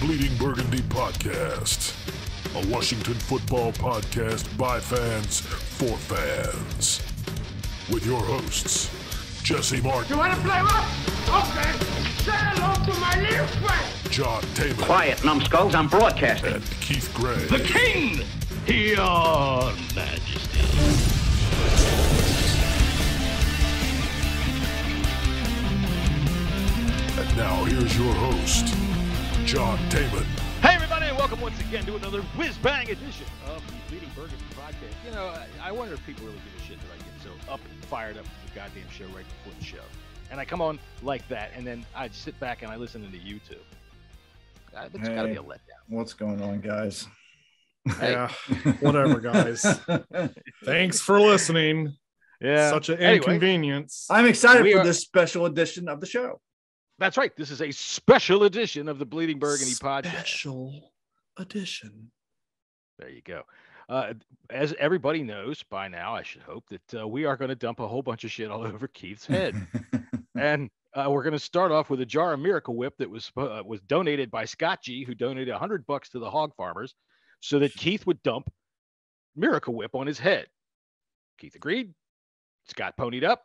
Bleeding Burgundy Podcast, a Washington football podcast by fans for fans. With your hosts, Jesse Martin. You want to play rough? Okay. Say hello to my little friend. John Taylor. Quiet, numbskulls, I'm broadcasting. And Keith Gray. The King, your majesty. And now here's your host, John Taylor. Hey, everybody, and welcome once again to another whiz-bang edition of the Bleeding Burgundy Podcast. You know, I wonder if people really give a shit that I get so up and fired up for the goddamn show right before the show. And I come on like that, and then I sit back and I listen to YouTube. It's got to be a letdown. What's going on, guys? Hey. Yeah, whatever, guys. Thanks for listening. Yeah. Such an Anyway. inconvenience. I'm excited We for are- this special edition of the show. That's right. This is a special edition of the Bleeding Burgundy Podcast. Special edition. There you go. As everybody knows by now, I should hope that we are going to dump a whole bunch of shit all over Keith's head. And we're going to start off with a jar of Miracle Whip that was donated by Scott G, who donated $100 to the hog farmers so that Keith would dump Miracle Whip on his head. Keith agreed. Scott ponied up.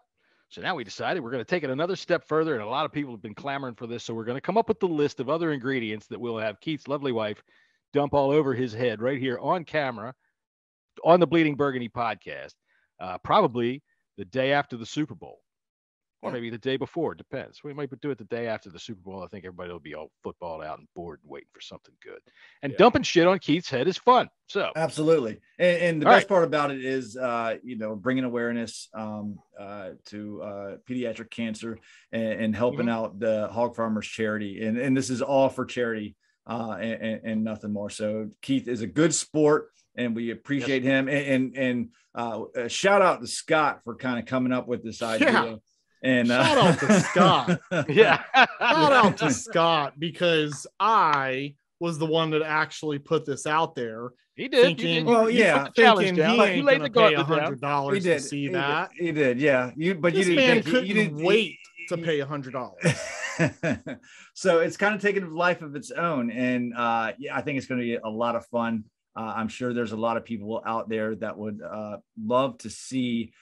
So now we decided we're going to take it another step further, and a lot of people have been clamoring for this. So we're going to come up with the list of other ingredients that we'll have Keith's lovely wife dump all over his head right here on camera on the Bleeding Burgundy Podcast, probably the day after the Super Bowl, or maybe the day before. Depends. We might do it the day after the Super Bowl. I think everybody will be all footballed out and bored and waiting for something good. And dumping shit on Keith's head is fun. So Absolutely. And the All best right. part about it is, bringing awareness to pediatric cancer and helping out the Hog Farmers Charity. And this is all for charity and nothing more. So Keith is a good sport, and we appreciate him. And shout out to Scott for kind of coming up with this idea. Yeah. And Shout out to Scott. yeah. Shout out to Scott, because I was the one that actually put this out there. He did. Thinking, you did. Well, You yeah. put the challenge Thinking down. he You ain't laid going the to pay gauntlet down. $100 to see that. He did. Yeah. But This you man didn't couldn't think, you didn't wait to pay $100. So it's kind of taken a life of its own, and I think it's going to be a lot of fun. I'm sure there's a lot of people out there that would love to see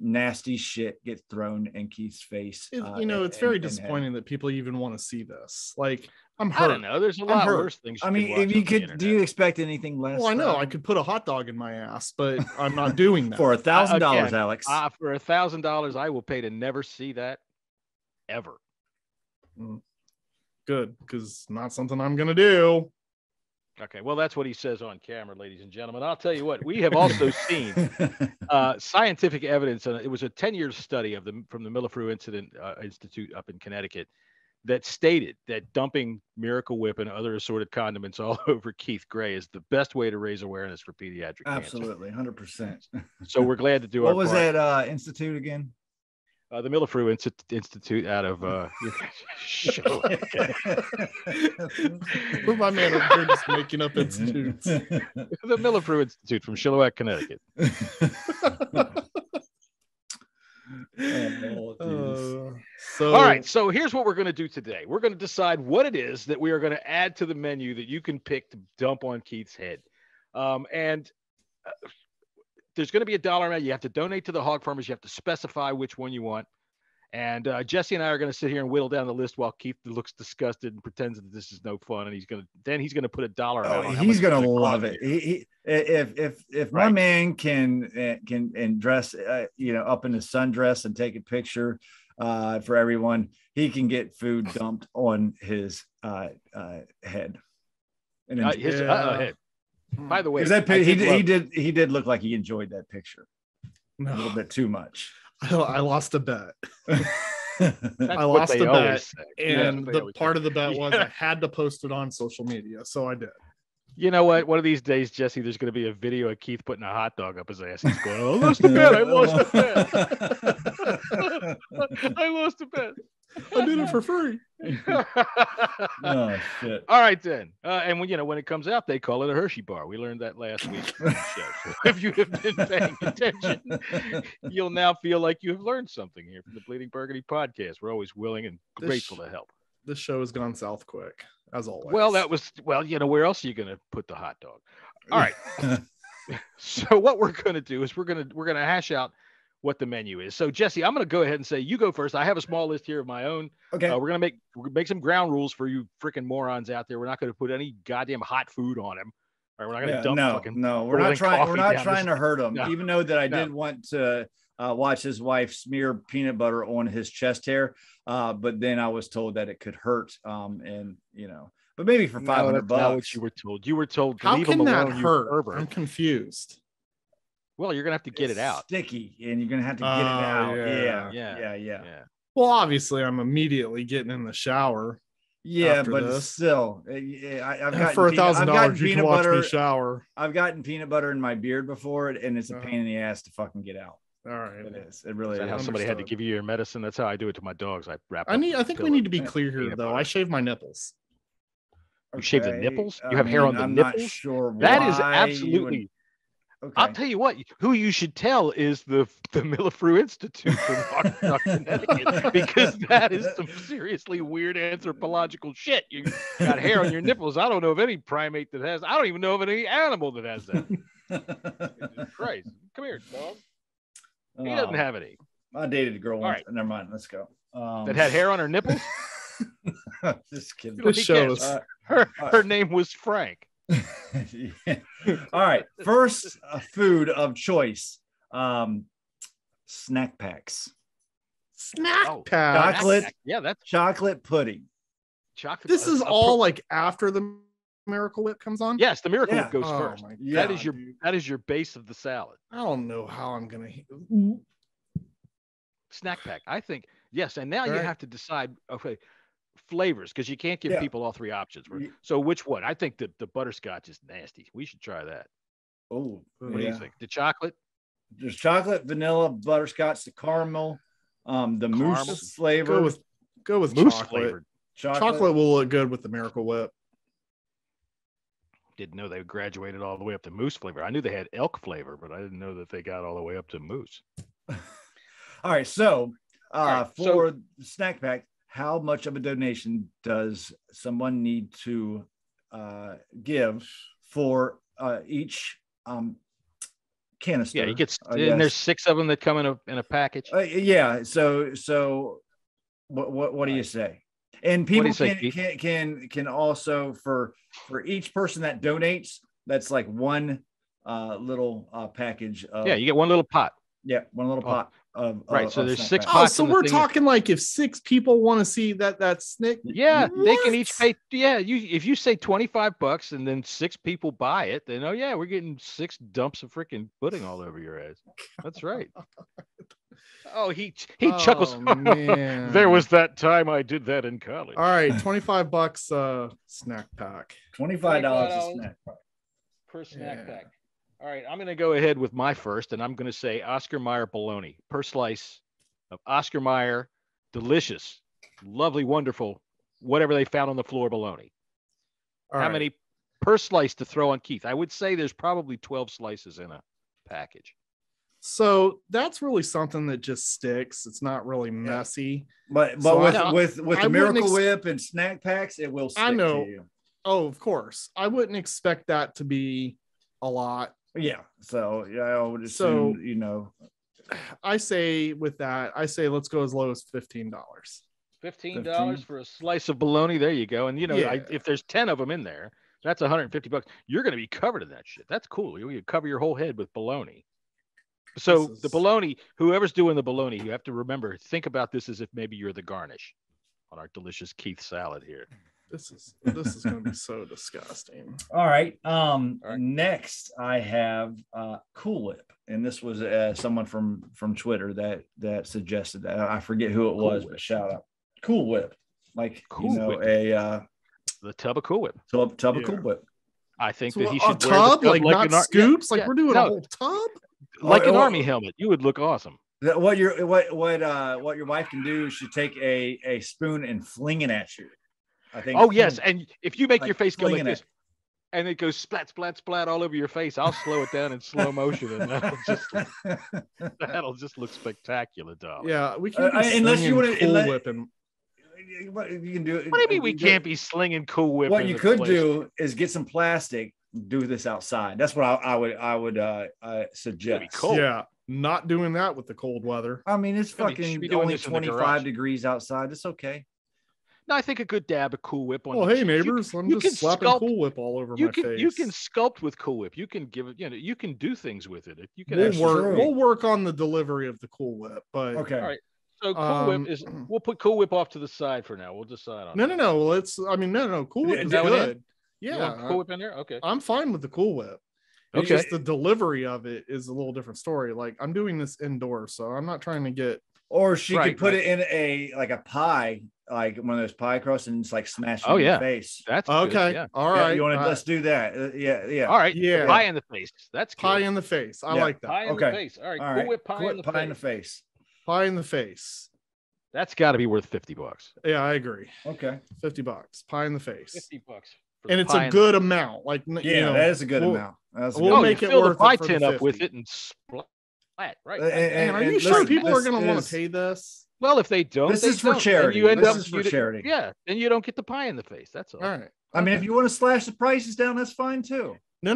nasty shit get thrown in Keith's face. It's very disappointing that people even want to see this. Like, I'm I hurt. don't know. There's a lot hurt. worse things. I mean, watch if you on the could, internet. do you expect anything less? Well, I know I could put a hot dog in my ass, but I'm not doing that. for $1,000, Again, Alex. For $1,000, I will pay to never see that ever. Good, because not something I'm gonna do. Okay, well, that's what he says on camera, ladies and gentlemen. I'll tell you what, we have also seen scientific evidence. It was a 10-year study from the Millefrew Institute up in Connecticut that stated that dumping Miracle Whip and other assorted condiments all over Keith Gray is the best way to raise awareness for pediatric cancer. Absolutely, 100%. So we're glad to do What our was part. that institute again? The Millefrew Institute out of Put my man over here just making up institutes. the Millefrew Institute from Chilliwack, Connecticut. So All right, so here's what we're going to do today. We're going to decide what it is that we are going to add to the menu that you can pick to dump on Keith's head. There's going to be a dollar amount. You have to donate to the hog farmers. You have to specify which one you want. And Jesse and I are going to sit here and whittle down the list while Keith looks disgusted and pretends that this is no fun. And he's going to put a dollar amount on how He's much gonna it's gonna love cost it. you. If my man can dress up in his sundress and take a picture for everyone, he can get food dumped on his head. And His head. By the way, 'cause that I he did look like he enjoyed that picture a little no, bit too much. I lost a bet. That's I what lost they a always bet, say. and That's what they the always part say. of the bet was Yeah. I had to post it on social media, so I did. You know what? One of these days, Jesse, there's going to be a video of Keith putting a hot dog up his ass. He's going, "I lost the bet. I lost the bet. I lost the bet." I did it for free. Oh shit! All right then. And when it comes out, they call it a Hershey bar. We learned that last week on the show. So if you have been paying attention, you'll now feel like you have learned something here from the Bleeding Burgundy Podcast. We're always willing and grateful to help. This show has gone south quick. as always. Well, where else are you going to put the hot dog? All right. So what we're going to do is we're going to hash out what the menu is. So Jesse, I'm going to go ahead and say you go first. I have a small list here of my own. Okay. We're going to make some ground rules for you freaking morons out there. We're not going to put any goddamn hot food on him. All right, we're not going to dump fucking. No, we're not trying. We're not trying to hurt him. No. Even though that I did want to watch his wife smear peanut butter on his chest hair, but then I was told that it could hurt. And but maybe for $500. Not what you were told. You were told to how leave can him that alone. hurt? I'm confused. Well, you're gonna have to get it out. Sticky, and you're gonna have to get it out. Yeah. Well, obviously, I'm immediately getting in the shower. Yeah, but still, I've got for $1,000 you can watch me shower. I've gotten peanut butter in my beard before, and it's a pain in the ass to fucking get out. All right, it is. It really is. How somebody had to give you your medicine. That's how I do it to my dogs. I wrap. I think we need to be clear here, though. I shave my nipples. You shave the nipples? You have hair on the nipples? Not sure that is absolutely. Okay. I'll tell you what. Who you should tell is the Millefrew Institute from Rock, Connecticut, because that is some seriously weird anthropological shit. You got hair on your nipples. I don't know of any primate that has. I don't even know of any animal that has that. Christ, come here, dog. He doesn't have any. I dated a girl once. Right. Never mind. Let's go. That had hair on her nipples? Just kidding. Just show us. Her name was Frank. Yeah. All right. First food of choice. Snack packs. Snack packs. Chocolate. Yeah, that's chocolate pudding. Chocolate. This is all like after the Miracle Whip comes on? Yes, the Miracle Whip goes first. Yeah, that is your base of the salad. I don't know how I'm gonna snack pack. I think yes, and now you have to decide flavors, because you can't give people all three options. So which one? I think the butterscotch is nasty. We should try that. Oh, what do you think? The chocolate? There's chocolate, vanilla, butterscotch, the caramel, the mousse flavor. Go with mousse chocolate. flavored. Chocolate will look good with the Miracle Whip. Didn't know they graduated all the way up to mousse flavor. I knew they had elk flavor, but I didn't know that they got all the way up to mousse. All right, so for the snack pack, how much of a donation does someone need to give for each canister? Yeah, you get, and there's 6 of them that come in a package. Yeah. So what do you say? And people can also for each person that donates, that's like one little package of, you get one little pot. Yeah, one little pot of so there's 6 pots. pots. So we're talking like if 6 people want to see that snack. Yeah, they can each pay. Yeah, if you say $25 and then 6 people buy it, then we're getting 6 dumps of freaking pudding all over your ass. That's right. Oh, he chuckles. Man. There was that time I did that in college. All right, $25 snack pack. $25 a snack pack per snack pack. All right, I'm going to go ahead with my first, and I'm going to say Oscar Mayer bologna per slice of Oscar Mayer, delicious, lovely, wonderful, whatever they found on the floor bologna. How many per slice to throw on Keith? I would say there's probably 12 slices in a package. So that's really something that just sticks. It's not really messy. But with the Miracle Whip and snack packs, it will stick to you. Oh, of course. I wouldn't expect that to be a lot. Yeah. So I would assume, I say with that, let's go as low as $15. $15 for a slice of bologna. There you go. And if there's 10 of them in there, that's $150. You're going to be covered in that shit. That's cool. You cover your whole head with bologna. So the bologna, whoever's doing the bologna, you have to remember, think about this as if maybe you're the garnish on our delicious Keith salad here. This is going to be so disgusting. All right. Next I have Cool Whip, and this was someone from Twitter that suggested that. I forget who it was, but shout out Cool Whip, like the tub of Cool Whip. Tub of Cool Whip. I think that he should wear tub, like not scoops, like we're doing a whole tub, like an army helmet. You would look awesome. What your wife can do is she take a spoon and fling it at you. I think. Oh yes, and if you make your face go like this, and it goes splat, splat, splat all over your face, I'll slow it down in slow motion, and that'll just look spectacular, dog. Yeah, we can. Unless you want to, you can do it. What do you mean we can't be slinging Cool Whip? What you could do is get some plastic, do this outside. That's what I would suggest. Cold. Yeah, not doing that with the cold weather. I mean, it's fucking only 25 degrees outside. It's okay. No, I think a good dab of Cool Whip on. Well, hey neighbors, I'm just slapping Cool Whip all over my face. You can sculpt with Cool Whip. You can give it. You can do things with it. You can. We'll work on the delivery of the Cool Whip, but okay. All right. So Cool Whip is. We'll put Cool Whip off to the side for now. We'll decide on. No. Cool Whip is good. Yeah, Cool Whip in there. Okay. I'm fine with the Cool Whip. It's just the delivery of it is a little different story. Like I'm doing this indoors, so I'm not trying to get. Or she could put it in a pie, like one of those pie crusts, and just like smash it in the face. That's okay. Yeah. All right. You want to let's do that? Yeah. All right. Yeah. Pie in the face. That's good. Pie in the face. I like that. Pie in the face. All right. Cool Whip pie in the face. Pie in the face. That's got to be worth $50. Yeah, I agree. Okay. $50. Pie in the face. $50. And it's a good amount. Like that is a good amount. We'll make it fill worth the pie it for tin the up with it and splat. Right. And are you sure people are going to want to pay this? Well, if they don't, this is for charity. This is for charity. Yeah, and you don't get the pie in the face. That's all. All right. I mean, if you want to slash the prices down, that's fine too. No.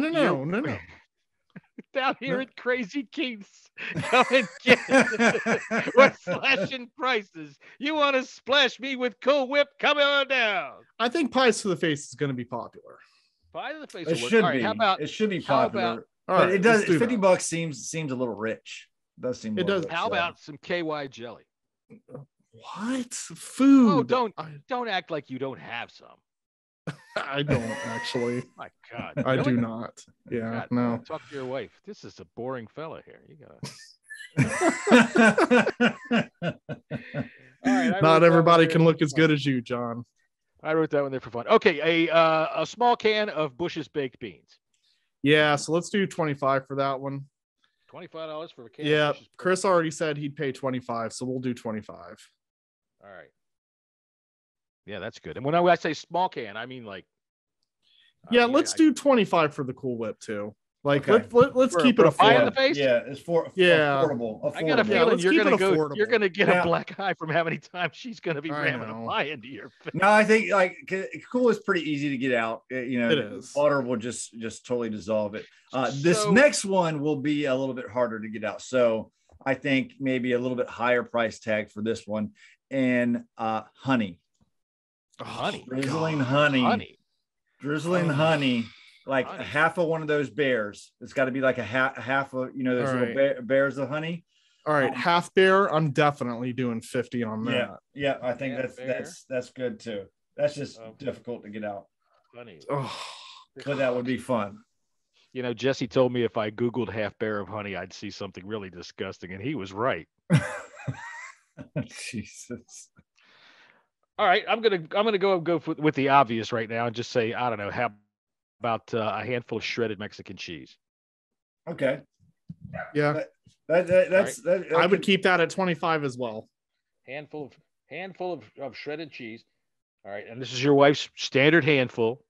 Down here at Crazy Keith's, come and get it. We're slashing prices. You want to splash me with Cool Whip? Come on down. I think pies to the face is going to be popular. Pie to the face. It should be. How about, it should be popular. But it does. $50 seems a little rich. It does seem. It does. Rich, how about some KY jelly? What food? Oh, don't act like you don't have some. I don't actually. My God, I do not. Yeah, God, no. Talk to your wife. This is a boring fella here. You gotta. All right, not everybody can look as good as you, John. I wrote that one there for fun. Okay, a small can of Bush's baked beans. Yeah, so let's do 25 for that one. $25 for a can. Yeah, Chris already said he'd pay 25, so we'll do 25. All right. Yeah, that's good. And when I say small can, I mean like. Let's do 25 for the Cool Whip too. Like let's keep it affordable. Pie in the face? Yeah, it's affordable. I got a feeling you're gonna get a black eye from how many times she's gonna be ramming a pie into your face. No, I think like Cool is pretty easy to get out. It is. Water will just totally dissolve it. This next one will be a little bit harder to get out. So I think maybe a little bit higher price tag for this one. And honey. Drizzling honey. Drizzling honey. Like a half of one of those bears. It's got to be like a half of, those little bears of honey. All right. Half bear. I'm definitely doing 50 on that. Yeah. I think that's good too. That's just difficult to get out. Honey. But that would be fun. Jesse told me if I Googled half bear of honey, I'd see something really disgusting. And he was right. Jesus. All right. I'm going to go with the obvious right now and just say, I don't know, how about a handful of shredded Mexican cheese. Okay. Yeah. I would keep that at 25 as well. Handful of shredded cheese. All right. And this is your wife's standard handful.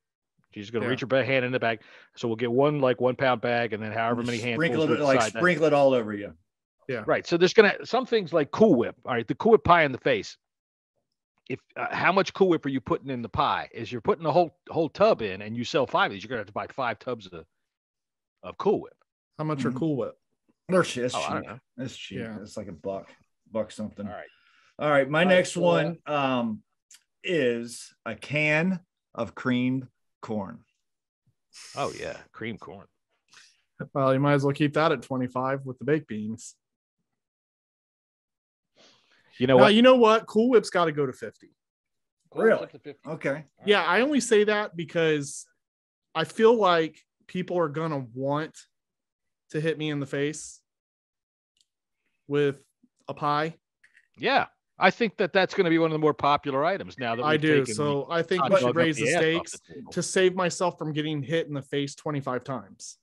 She's going to reach her hand in the bag. So we'll get one 1 pound bag and then however many handfuls. Sprinkle it all over you. Yeah. Right. So there's some things like Cool Whip. All right. The Cool Whip pie in the face. If how much Cool Whip are you putting in the pie? Is you're putting a whole tub in and you sell 5 of these, you're gonna have to buy 5 tubs of Cool Whip. How much are Cool Whip? They're cheap. It's cheap. I don't know. It's cheap. Yeah. It's like $1 something. All right. My next one is a can of creamed corn. Oh yeah, cream corn. Well, you might as well keep that at 25 with the baked beans. You know what? Cool Whip's got to go to 50. Really? Okay. Yeah, I only say that because I feel like people are going to want to hit me in the face with a pie. Yeah. I think that's going to be one of the more popular items now that I do. So I think we should raise the stakes to save myself from getting hit in the face 25 times.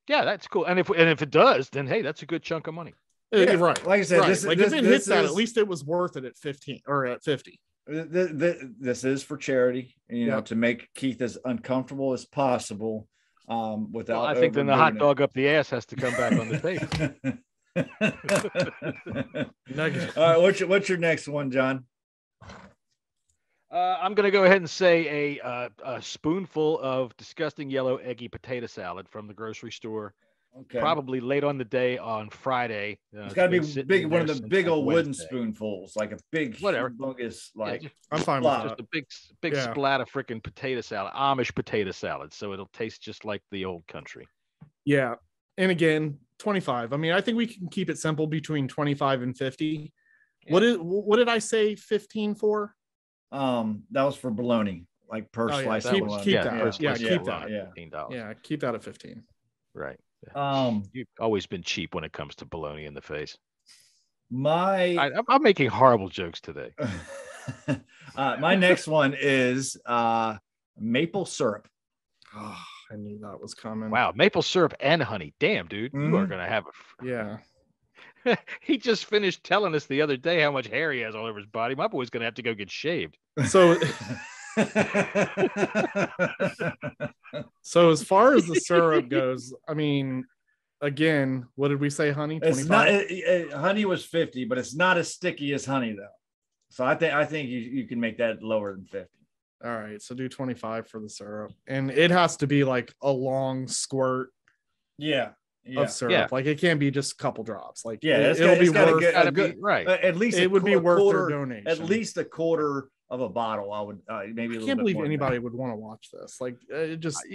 Yeah, that's cool. And if it does, then hey, that's a good chunk of money. Yeah, right. Like I said, if it hits that, at least it was worth it at 15 or at 50. This is for charity, to make Keith as uncomfortable as possible. Without I think then the hot dog up the ass has to come back on the table. All right, what's your next one, John? I'm going to go ahead and say a spoonful of disgusting yellow eggy potato salad from the grocery store. Okay. Probably late on the day on Friday. It's got to be big, one of the big old wooden Wednesday. spoonfuls, like a big, Whatever. humongous, like. Yeah, I'm fine with just that. a big splat of freaking potato salad, Amish potato salad, so it'll taste just like the old country. Yeah. And again, 25. I mean, I think we can keep it simple between 25 and 50. Yeah. What did I say 15 for? That was for bologna, like per slice. Keep that. Yeah, keep that. Yeah. $15. Yeah, keep that at 15. Right. You've always been cheap when it comes to bologna in the face. I'm making horrible jokes today. My next one is maple syrup. Oh, I knew that was coming. Wow, maple syrup and honey. Damn, dude, you are gonna have a. Yeah. He just finished telling us the other day how much hair he has all over his body. My boy's gonna have to go get shaved. So So as far as the syrup goes, I mean, again, what did we say, honey? 25? It's not honey was 50, but it's not as sticky as honey though. So I think you can make that lower than 50. All right, so do 25 for the syrup, and it has to be like a long squirt. Of syrup. Yeah. Like it can't be just a couple drops. Like it'll be worth a good, right. At least it would be worth their donation. At least a quarter of a bottle. I would maybe. I can't believe anybody would want to watch this. Like it just.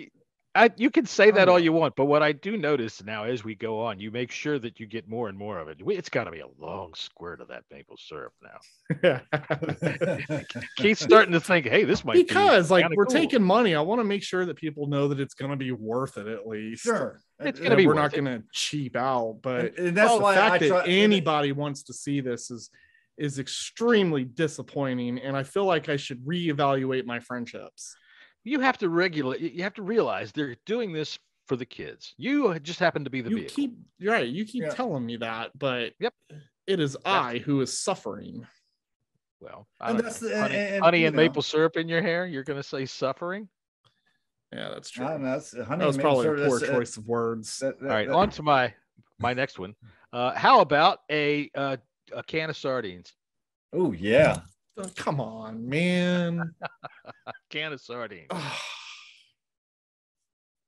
You can say that all you want, but what I do notice now as we go on, you make sure that you get more and more of it. It's got to be a long squirt of that maple syrup now. Keith's starting to think, hey, this might be like we're taking money. I want to make sure that people know that it's going to be worth it at least. Sure, it's going to be. We're not going to cheap out, but and that's why the fact that anybody wants to see this is extremely disappointing, and I feel like I should reevaluate my friendships. You have to realize they're doing this for the kids. You just happen to be the vehicle. You keep telling me that, but it is I who is suffering. Well, honey and maple syrup in your hair. You're going to say suffering? Yeah, that's true. Honey, that was probably a poor choice of words. All right, on to my next one. How about a can of sardines? Oh yeah. Oh, come on, man. Can of sardines.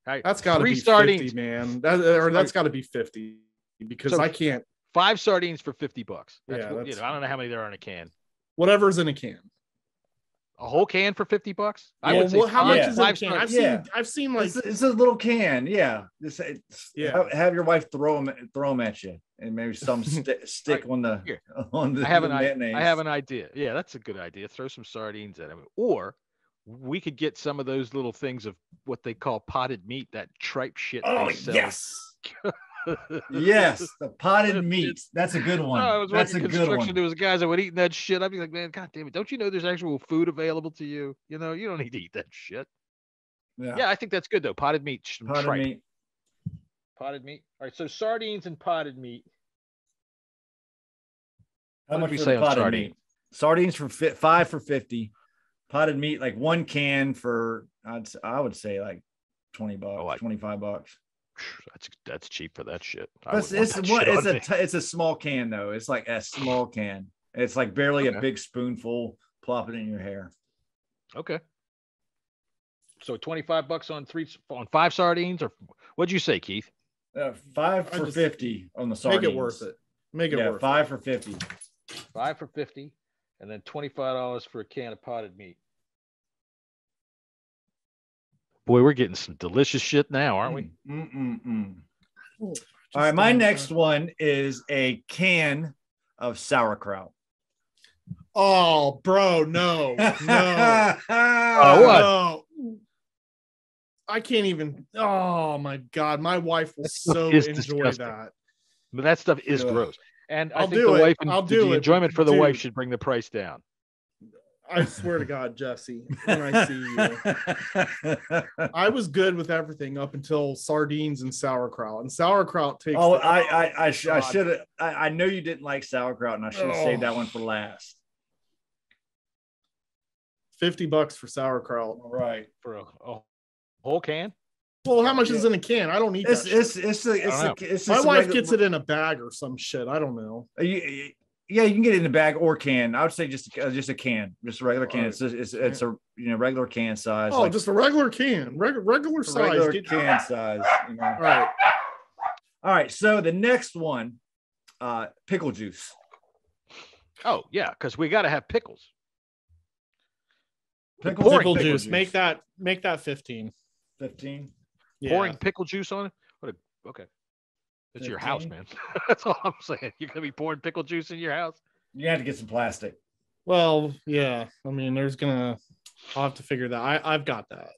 That's got to be sardines, 50, man. That's got to be 50 because I can't. 5 sardines for $50. That's yeah, what, I don't know how many there are in a can. Whatever's in a can. A whole can for $50? I would say how much is in a can? I've seen like it's a little can. Yeah. Have your wife throw them at you, and maybe some stick on the I have an idea. Yeah, that's a good idea. Throw some sardines at him, or we could get some of those little things of what they call potted meat, that tripe shit. Oh yes. Yes, the potted meat. That's a good one. I was That's a working good construction. one. There was guys that would eat that shit. I'd be like, man, God damn it! Don't you know there's actual food available to you? You know, you don't need to eat that shit. Yeah, I think that's good though. Potted meat. Potted meat. All right, so sardines and potted meat. How much we say on sardines? Sardines for 5 for 50. Potted meat, like one can for I would say like $20, $25. That's cheap for that shit. It's a small can though. It's like a small can. It's like barely a big spoonful. Plop it in your hair. Okay. So $25 on 5 sardines, or what'd you say, Keith? 5 for 50 on the sardines. Make it worth it. Make it worth it. 5 for 50. 5 for 50, and then $25 for a can of potted meat. Boy, we're getting some delicious shit now, aren't we? All right, my next one is a can of sauerkraut. Oh, bro, no. What? No. I can't even. Oh my God, my wife will so enjoy disgusting. that. But that stuff is gross, and I think the enjoyment for the wife should bring the price down. I swear to God, Jesse, when I see you, I was good with everything up until sardines and sauerkraut. And sauerkraut takes. Oh, I should have. I know you didn't like sauerkraut, and I should have saved that one for last. $50 for sauerkraut. All right, for a whole can. Well, how much is in a can? I don't need that. It's my wife gets it in a bag or some shit. I don't know. Yeah, you can get it in a bag or can. I would say just a can, just a regular can. It's a regular can size. Oh, just a regular can, regular size. Regular can size. All right. So the next one, pickle juice. Oh yeah, because we got to have pickles. Pickle juice. Make that 15. 15. Yeah. Pouring pickle juice on it. Okay. It's 15? Your house, man. That's all I'm saying. You're gonna be pouring pickle juice in your house. You have to get some plastic. Well, yeah. I mean, I'll have to figure that. I've got that.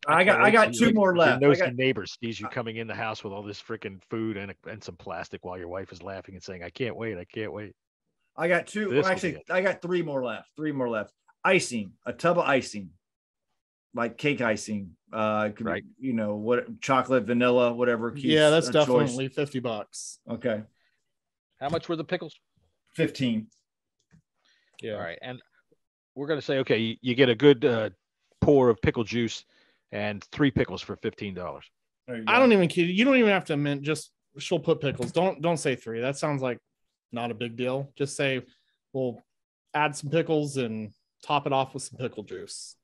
I got two more left. Your nosy neighbor sees you coming in the house with all this freaking food and some plastic while your wife is laughing and saying, "I can't wait. I can't wait." I got two. Actually, I got three more left. Icing, a tub of icing, like cake icing. Right. What chocolate, vanilla, whatever. Yeah, that's definitely $50. Okay. How much were the pickles? 15. Yeah. All right, and we're gonna say, okay, you get a good pour of pickle juice and 3 pickles for $15. I don't even kid you. You don't even have to mint. Just she'll put pickles. Don't say 3. That sounds like not a big deal. Just say we'll add some pickles and top it off with some pickle juice.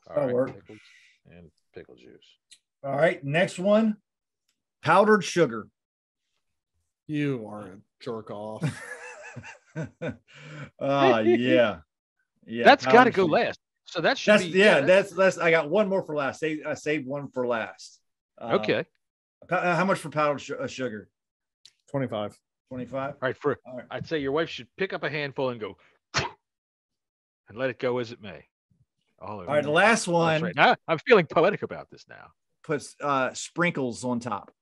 All right, work. Pickles and pickle juice. All right, next one, powdered sugar. You are a jerk off. Yeah. That's got to go last. So that should be. That's. I got one more for last. I saved one for last. Okay. How much for powdered sugar? 25. 25. All right. I'd say your wife should pick up a handful and go, and let it go as it may. All right. The last one. Right. Now, I'm feeling poetic about this now. Puts sprinkles on top.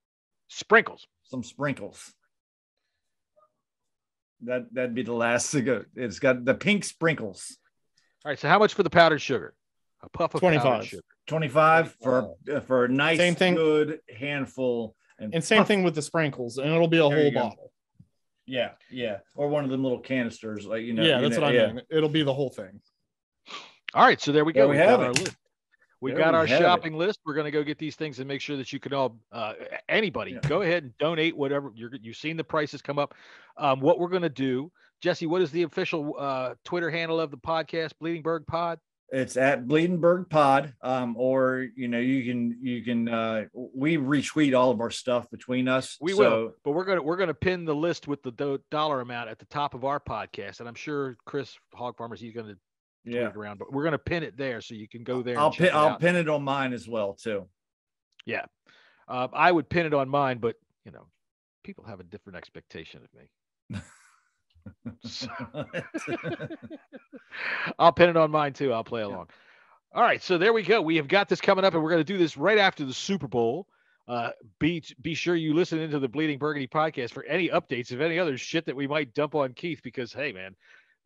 Sprinkles. Some sprinkles. That'd be the last to go. It's got the pink sprinkles. All right. So how much for the powdered sugar? A puff of 25. Powdered sugar. 25 for a nice, same thing. Good handful. And same thing with the sprinkles, and it'll be a whole bottle. Yeah. Or one of them little canisters, like Yeah, that's what I mean. It'll be the whole thing. All right, so there we go. We have our list. We got our shopping list. We're going to go get these things and make sure that you can all, anybody, go ahead and donate whatever. You've seen the prices come up. What we're going to do, Jesse, what is the official Twitter handle of the podcast, Bleedingburg Pod? It's at Bleedingburg Pod. Or you can we retweet all of our stuff between us. We will, but we're gonna pin the list with the dollar amount at the top of our podcast, and I'm sure Chris Hog Farmers, he's going to tweet it around, but we're going to pin it there so you can go there. I'll pin it on mine as well too. Yeah, I would pin it on mine, but people have a different expectation of me. So, I'll pin it on mine too. I'll play along. All right, so there we go. We have got this coming up, and we're going to do this right after the Super Bowl. Be sure you listen into the Bleeding Burgundy podcast for any updates of any other shit that we might dump on Keith, because hey man,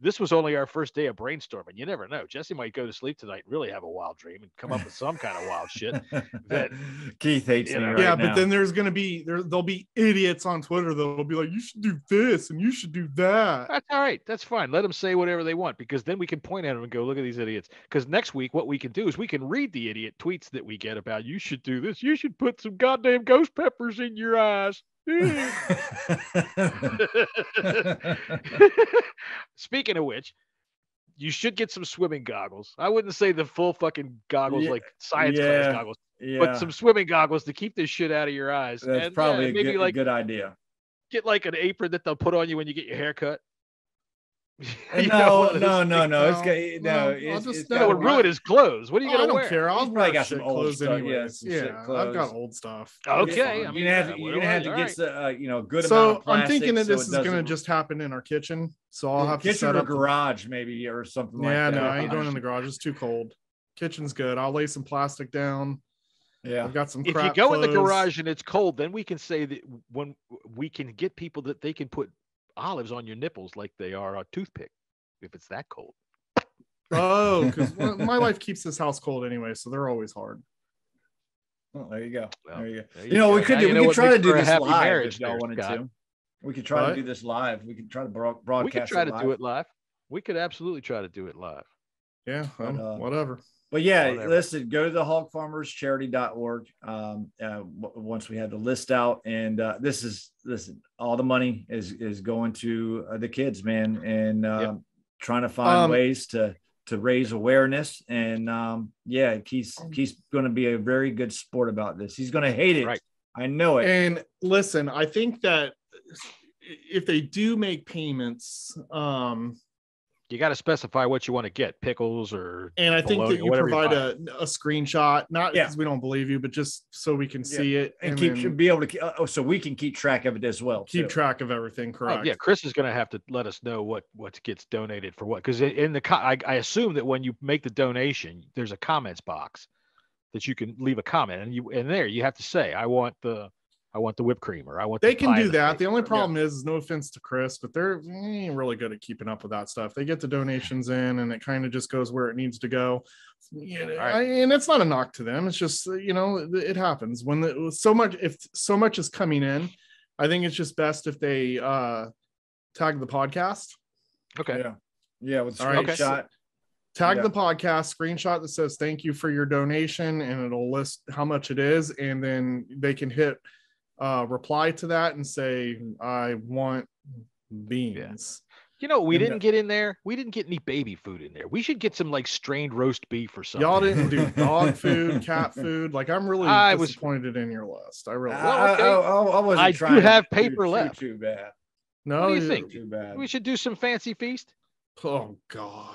this was only our first day of brainstorming. You never know. Jesse might go to sleep tonight and really have a wild dream and come up with some kind of wild shit that Keith hates me right now. But then there'll be idiots on Twitter that'll be like, you should do this and you should do that. That's all right. That's fine. Let them say whatever they want, because then we can point at them and go, look at these idiots. Because next week, what we can do is we can read the idiot tweets that we get about, you should do this. You should put some goddamn ghost peppers in your eyes. Speaking of which, you should get some swimming goggles. I wouldn't say the full fucking goggles like science class goggles, but some swimming goggles to keep this shit out of your eyes. That's probably a good idea. Get like an apron that they'll put on you when you get your hair cut. No. It's that would ruin his clothes. What are you going to wear? I don't care. I'll probably got some old clothes stuff. anyways. I've got old stuff. Okay. You're gonna have to get a good amount of plastic. I'm thinking that this is gonna just happen in our kitchen. So I'll have to set up garage maybe or something like that. Yeah, no, I ain't going in the garage. It's too cold. Kitchen's good. I'll lay some plastic down. Yeah, I've got some. If you go in the garage and it's cold, then we can say that when we can get people that they can put olives on your nipples like they are a toothpick. If it's that cold. Oh, because my wife keeps this house cold anyway, so they're always hard. Oh, there you go. Well, we could try to do this live if y'all wanted to. We could try to do this live. We could try to broadcast. We could try to do it live. We could absolutely try to do it live. Yeah, But, whatever. But yeah, Whatever. listen, go to the hogfarmerscharity.org. Once we have the list out, and listen, all the money is going to the kids, man, and trying to find ways to raise awareness. And Keith's going to be a very good sport about this. He's going to hate it. Right. I know it. And listen, I think that if they do make payments, You got to specify what you want to get, pickles or. and I think bologna, that you whatever provide buy. a screenshot, not because we don't believe you, but just so we can see it and then be able to so we can keep track of it as well. keep too. track of everything. Correct. Oh, yeah, Chris is going to have to let us know what gets donated for what, because in the I assume that when you make the donation, there's a comments box that you can leave a comment, and there you have to say, I want the whipped cream, or I want. They the can pie do in the that. face. The only problem is, no offense to Chris, but they ain't really good at keeping up with that stuff. They get the donations in, and it kind of just goes where it needs to go. And it's not a knock to them. It's just, it happens when if so much is coming in. I think it's just best if they tag the podcast. Okay. Yeah. With a All right, screenshot. Tag the podcast, screenshot that says thank you for your donation, and it'll list how much it is, and then they can hit reply to that and say, I want beans. We didn't get in there. We didn't get any baby food in there. We should get some like strained roast beef or something. Y'all didn't do dog food, cat food. Like, I'm really disappointed in your list. I really. I do have paper left. Too bad. No, What do you think? Too bad. We should do some fancy feast. Oh God.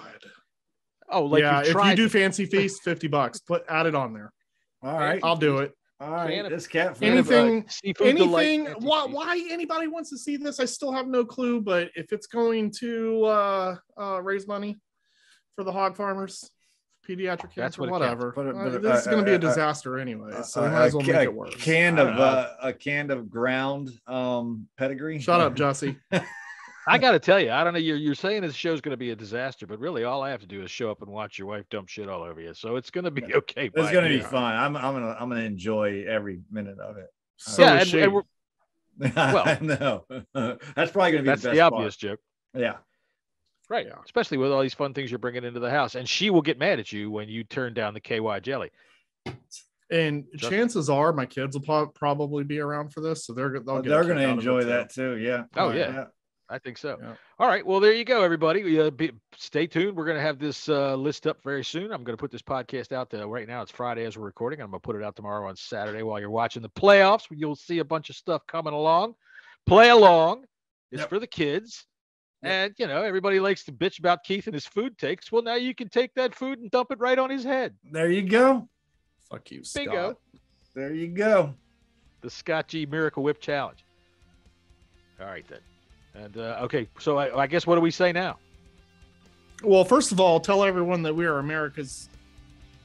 Oh, like yeah. you've If tried you do fancy feast, $50. Add it on there. All right, I'll do it. All right, this cat food. Anything. Seafood Why anybody wants to see this, I still have no clue. But if it's going to raise money for the hog farmers, pediatric cancer, whatever, this is going to be a disaster anyway. So we might as well make it worse. A can of ground pedigree. Shut up, Jesse. I got to tell you, I don't know. You're saying this show's going to be a disaster, but really, all I have to do is show up and watch your wife dump shit all over you. So it's going to be okay. It's going to be fun. I'm gonna enjoy every minute of it. So and we're, well, no, that's probably going to be that's the best the obvious part. joke. Yeah. Right. Yeah. Especially with all these fun things you're bringing into the house, and she will get mad at you when you turn down the KY jelly. And chances are my kids will probably be around for this, so they're going to enjoy that too. Yeah. Oh yeah. I think so. Yeah. All right. Well, there you go, everybody. Stay tuned. We're going to have this list up very soon. I'm going to put this podcast out there. Right now, it's Friday as we're recording. I'm going to put it out tomorrow on Saturday while you're watching the playoffs. You'll see a bunch of stuff coming along. Play along. It's for the kids. Yep. And, everybody likes to bitch about Keith and his food takes. Well, now you can take that food and dump it right on his head. There you go. Fuck you, Bingo. Scott. There you go. The Scott G Miracle Whip Challenge. All right, then. And okay, so I guess what do we say now? Well, first of all, tell everyone that we are America's.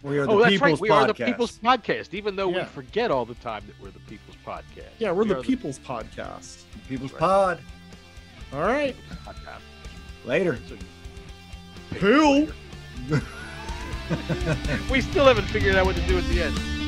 We are the People's Podcast. We are the People's Podcast, even though we forget all the time that we're the People's Podcast. Yeah, we're the People's Podcast. People's Pod. All right. Later. Who? We still haven't figured out what to do at the end.